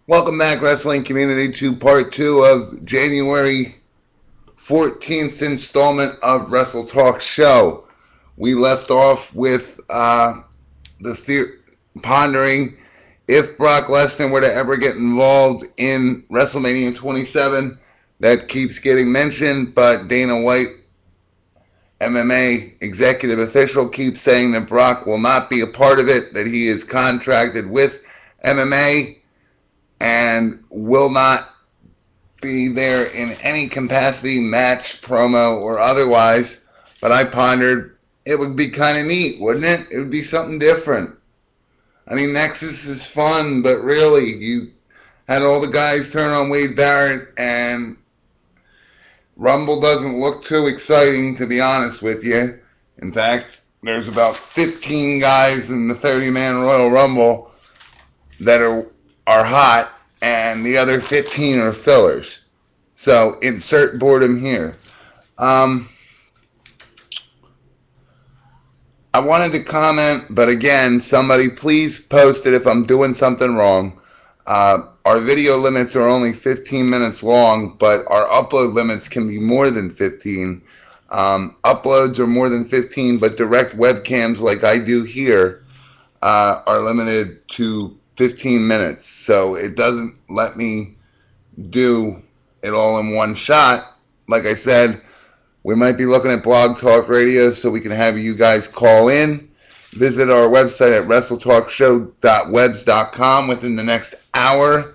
Welcome back, wrestling community, to part two of January 14th installment of WrestleTalkShow. We left off with pondering if Brock Lesnar were to ever get involved in WrestleMania 27. That keeps getting mentioned, but Dana White, MMA executive official, keeps saying that Brock will not be a part of it, that he is contracted with MMA and will not be there in any capacity, match, promo, or otherwise. But I pondered it would be kind of neat, wouldn't it? It would be something different. I mean, Nexus is fun, but really, you had all the guys turn on Wade Barrett, and Rumble doesn't look too exciting, to be honest with you. In fact, there's about 15 guys in the 30-man Royal Rumble that are hot, and the other 15 are fillers. So insert boredom here. I wanted to comment, but again, somebody please post it if I'm doing something wrong. Our video limits are only 15 minutes long, but our upload limits can be more than 15. Uploads are more than 15, but direct webcams like I do here are limited to 15 minutes, so it doesn't let me do it all in one shot. Like I said, we might be looking at Blog Talk Radio so we can have you guys call in. Visit our website at WrestleTalkshow.webs.com within the next hour.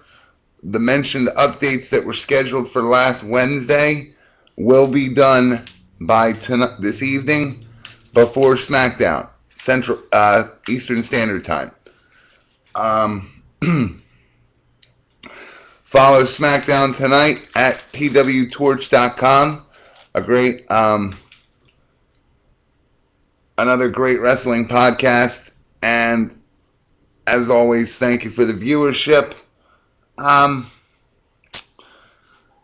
The mentioned updates that were scheduled for last Wednesday will be done by this evening before SmackDown, Central Eastern Standard Time. Follow SmackDown tonight at pwtorch.com. Another great wrestling podcast, and as always, thank you for the viewership. I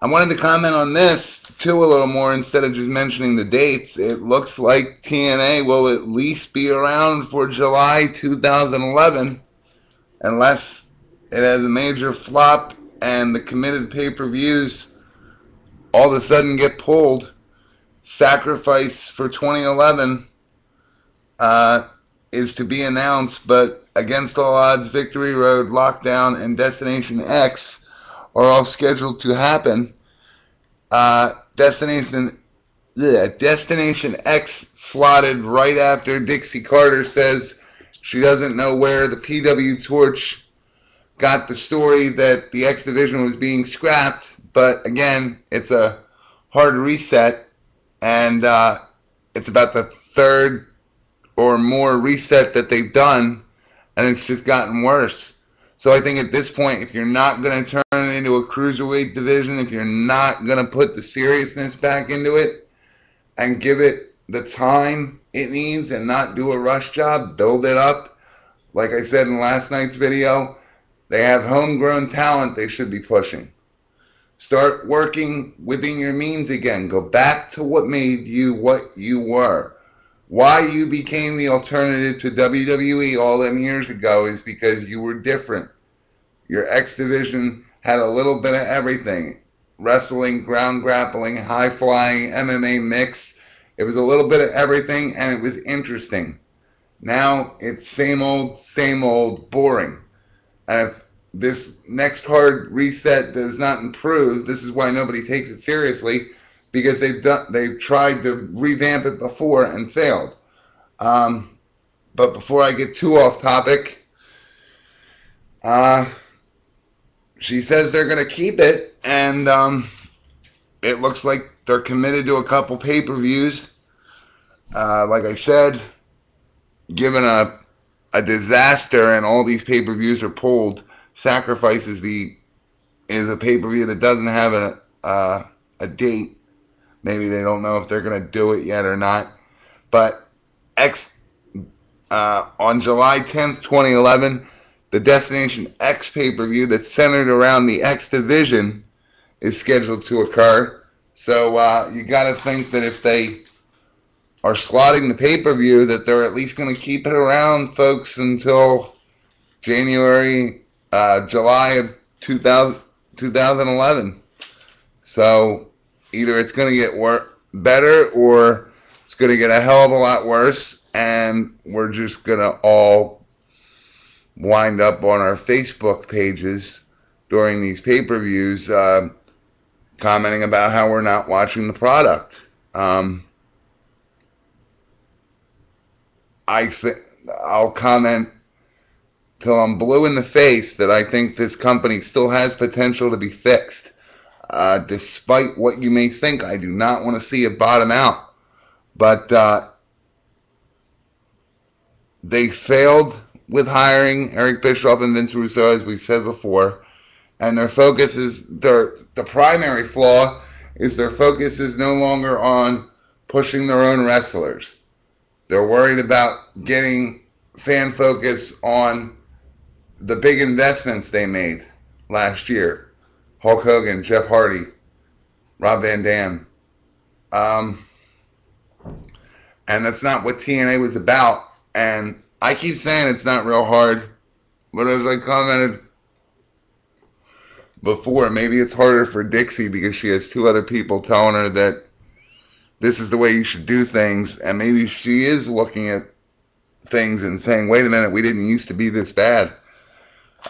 wanted to comment on this too a little more instead of just mentioning the dates. It looks like TNA will at least be around for July 2011. Unless it has a major flop and the committed pay-per-views all of a sudden get pulled. Sacrifice for 2011 is to be announced, but Against All Odds, Victory Road, Lockdown, and Destination X are all scheduled to happen. Destination X slotted right after Dixie Carter says she doesn't know where the PW Torch got the story that the X Division was being scrapped. But again, it's a hard reset, and it's about the third or more reset that they've done, and it's just gotten worse. So I think at this point, if you're not going to turn it into a cruiserweight division, if you're not going to put the seriousness back into it and give it the time it needs and not do a rush job, build it up. Like I said in last night's video, they have homegrown talent they should be pushing. Start working within your means again. Go back to what made you what you were. Why you became the alternative to WWE all them years ago is because you were different. Your X Division had a little bit of everything. Wrestling, ground grappling, high-flying, MMA mix. It was a little bit of everything, and it was interesting. Now, it's same old, boring. And if this next hard reset does not improve, this is why nobody takes it seriously, because they've tried to revamp it before and failed. But before I get too off topic, she says they're going to keep it, and it looks like they're committed to a couple pay-per-views. Like I said, given a disaster and all these pay-per-views are pulled, Sacrifice is a pay-per-view that doesn't have a date. Maybe they don't know if they're going to do it yet or not. But on July 10th, 2011, the Destination X pay-per-view that's centered around the X Division is scheduled to occur. So you got to think that if they are slotting the pay-per-view, that they're at least going to keep it around, folks, until July of 2000, 2011. So either it's going to get better or it's going to get a hell of a lot worse, and we're just going to all wind up on our Facebook pages during these pay-per-views commenting about how we're not watching the product. I'll comment till I'm blue in the face that I think this company still has potential to be fixed. Despite what you may think, I do not want to see it bottom out. But they failed with hiring Eric Bischoff and Vince Russo, as we said before. And their focus is, the primary flaw is their focus is no longer on pushing their own wrestlers. They're worried about getting fan focus on the big investments they made last year. Hulk Hogan, Jeff Hardy, Rob Van Dam. And that's not what TNA was about. And I keep saying it's not real hard. But as I commented before, maybe it's harder for Dixie because she has two other people telling her that this is the way you should do things. And maybe she is looking at things and saying, wait a minute, we didn't used to be this bad.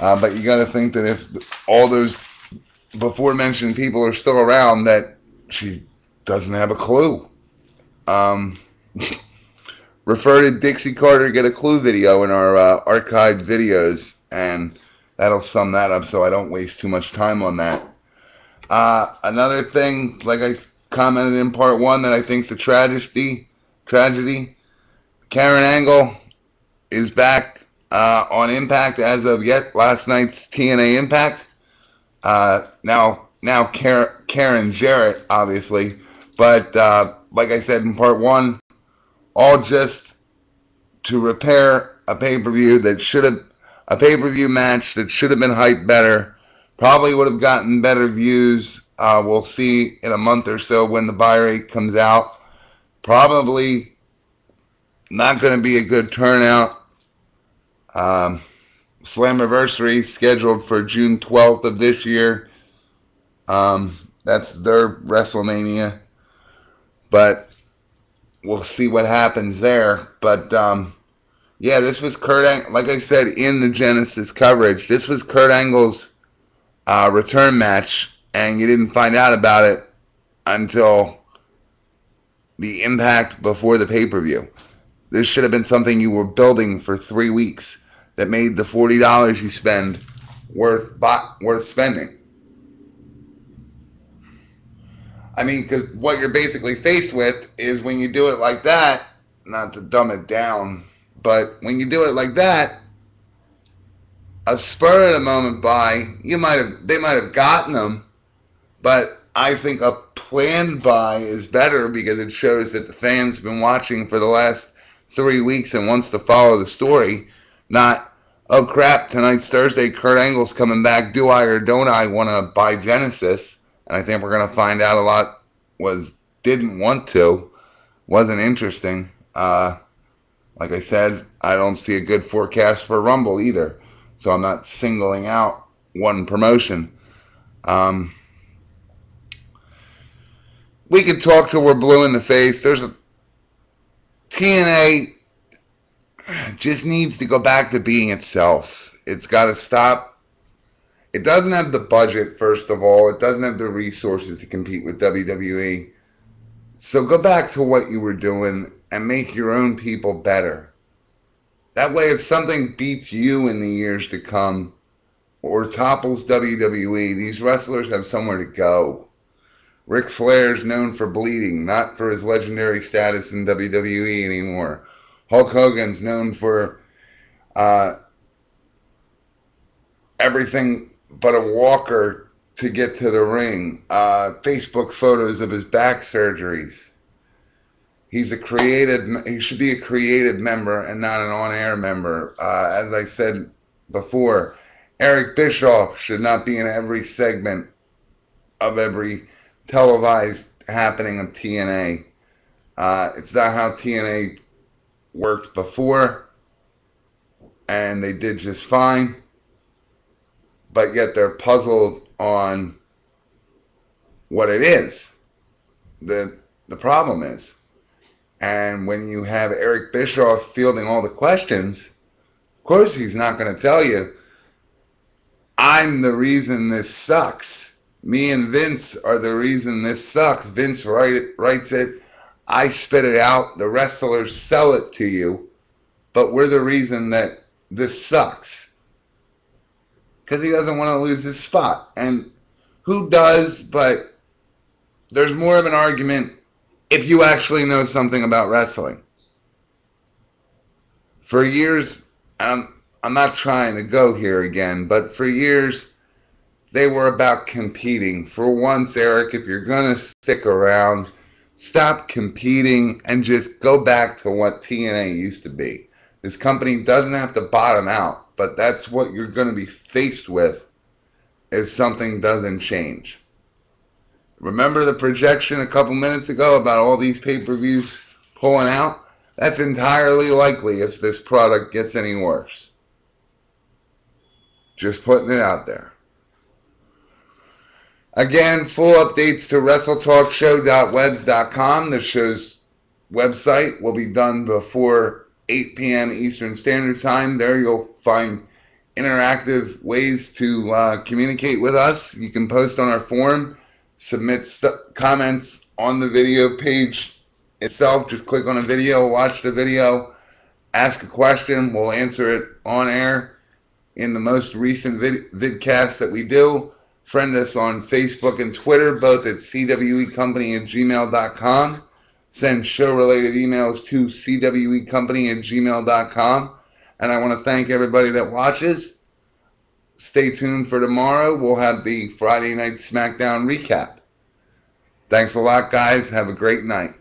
But you got to think that if all those before mentioned people are still around, that she doesn't have a clue. Refer to Dixie Carter Get a Clue video in our archived videos, and that'll sum that up so I don't waste too much time on that. Another thing, like I commented in part one, that I think is a tragedy. Karen Angle is back on Impact as of last night's TNA Impact. Now Karen Jarrett, obviously, but like I said in part one, all just to repair a pay-per-view match that should have been hyped better. Probably would have gotten better views. We'll see in a month or so when the buy rate comes out. Probably not going to be a good turnout. Slammiversary scheduled for June 12th of this year. That's their WrestleMania. But we'll see what happens there. But yeah, this was Kurt Angle. Like I said in the Genesis coverage, this was Kurt Angle's return match, and you didn't find out about it until the Impact before the pay-per-view. This should have been something you were building for 3 weeks that made the $40 you spend worth spending. I mean, because what you're basically faced with is when you do it like that, not to dumb it down, but when you do it like that, a spur of the moment buy, they might have gotten them, but I think a planned buy is better because it shows that the fan's been watching for the last 3 weeks and wants to follow the story, not, oh crap, tonight's Thursday, Kurt Angle's coming back, do I or don't I want to buy Genesis? And I think we're going to find out a lot didn't want to, wasn't interesting. Like I said, I don't see a good forecast for Rumble either. So I'm not singling out one promotion. We could talk till we're blue in the face. TNA just needs to go back to being itself. It's got to stop. It doesn't have the budget, first of all. It doesn't have the resources to compete with WWE. So go back to what you were doing and make your own people better. That way, if something beats you in the years to come or topples WWE, these wrestlers have somewhere to go. Ric Flair's known for bleeding, not for his legendary status in WWE anymore. Hulk Hogan's known for everything but a walker to get to the ring. Facebook photos of his back surgeries. He should be a creative member and not an on-air member. As I said before, Eric Bischoff should not be in every segment of every televised happening of TNA. It's not how TNA worked before, and they did just fine. but yet they're puzzled on what it is. The problem is. And when you have Eric Bischoff fielding all the questions, of course he's not going to tell you, I'm the reason this sucks. Me and Vince are the reason this sucks. Vince writes it. I spit it out. The wrestlers sell it to you. But we're the reason that this sucks. Because he doesn't want to lose his spot. And who does? But there's more of an argument if you actually know something about wrestling. For years, and I'm not trying to go here again, but for years, they were about competing. For once, Eric, if you're going to stick around, stop competing and just go back to what TNA used to be. This company doesn't have to bottom out, but that's what you're going to be faced with if something doesn't change. Remember the projection a couple minutes ago about all these pay-per-views pulling out? That's entirely likely if this product gets any worse. Just putting it out there. Again, full updates to WrestleTalkShow.webs.com. The show's website will be done before 8 p.m. Eastern Standard Time. There you'll find interactive ways to communicate with us. You can post on our forum, submit comments on the video page itself. Just click on a video, watch the video, ask a question. We'll answer it on air in the most recent vidcast that we do. Friend us on Facebook and Twitter, both at cwecompany@gmail.com. Send show-related emails to cwecompany@gmail.com. And I want to thank everybody that watches. Stay tuned for tomorrow. We'll have the Friday Night SmackDown recap. Thanks a lot, guys. Have a great night.